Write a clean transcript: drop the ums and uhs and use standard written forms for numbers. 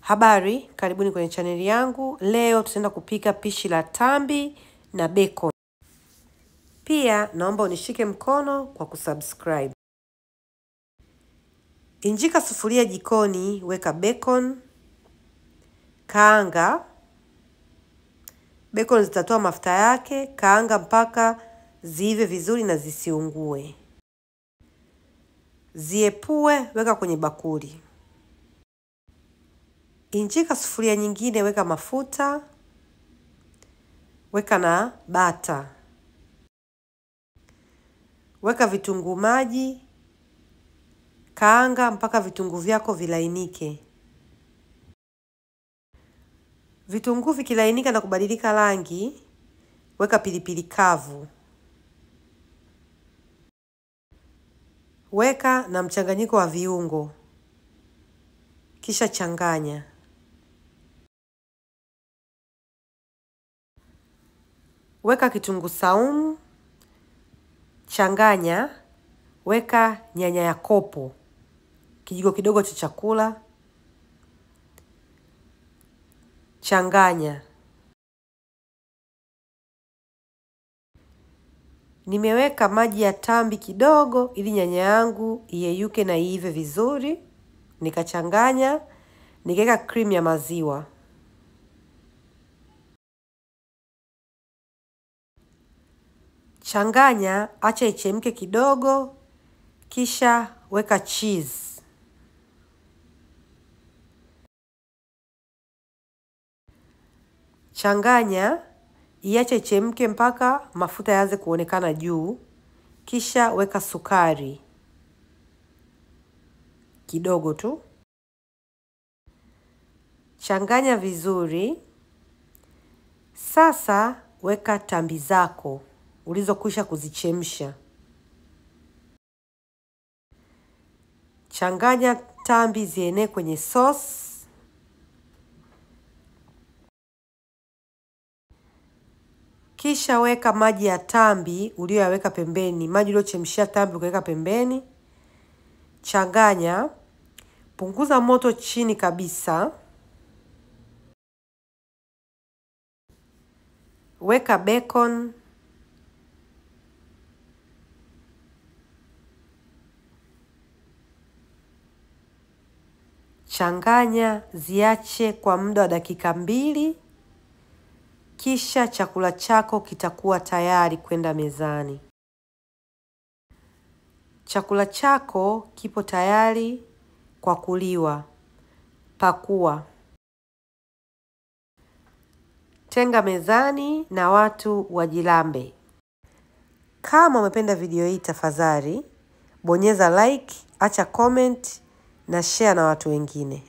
Habari, karibuni kwenye chaneli yangu. Leo tutaenda kupika pishi la tambi na bacon. Pia naomba unishike mkono kwa kusubscribe. Injika sufuria jikoni, weka bacon, kaanga. Bacon zitatoa mafuta yake, kaanga mpaka ziive vizuri na zisiungue. Ziepue, weka kwenye bakuli. Injika sufuria nyingine, weka mafuta, weka na bata. Weka vitunguu maji, kaanga mpaka vitunguu vyako vilainike. Vitunguu vikilainika na kubadilika rangi, weka pilipili kavu. Weka na mchanganyiko wa viungo. Kisha changanya. Weka kitunguu saumu, changanya, weka nyanya ya kopo, kijiko kidogo cha chakula, changanya. Nimeweka maji ya tambi kidogo ili nyanya yangu iyeyuke na iive vizuri. Nikachanganya, nikaweka cream ya maziwa. Changanya, acha ichemke kidogo, kisha weka cheese. Changanya, iache ichemke mpaka mafuta yaanze kuonekana juu, kisha weka sukari kidogo tu. Changanya vizuri. Sasa weka tambi zako ulizokwisha kuzichemsha. Changanya tambi zienee kwenye sauce. Kisha weka maji ya tambi uliyoyaweka pembeni, maji uliyochemshia tambi ukaweka pembeni. Changanya. Punguza moto chini kabisa. Weka bacon. Changanya, ziache kwa muda wa dakika 2. Kisha chakula chako kitakuwa tayari kwenda mezani. Chakula chako kipo tayari kwa kuliwa. Pakua. Tenga mezani na watu wajilambe. Kama umependa video hii, tafadhali bonyeza like, acha comment na share na watu wengine.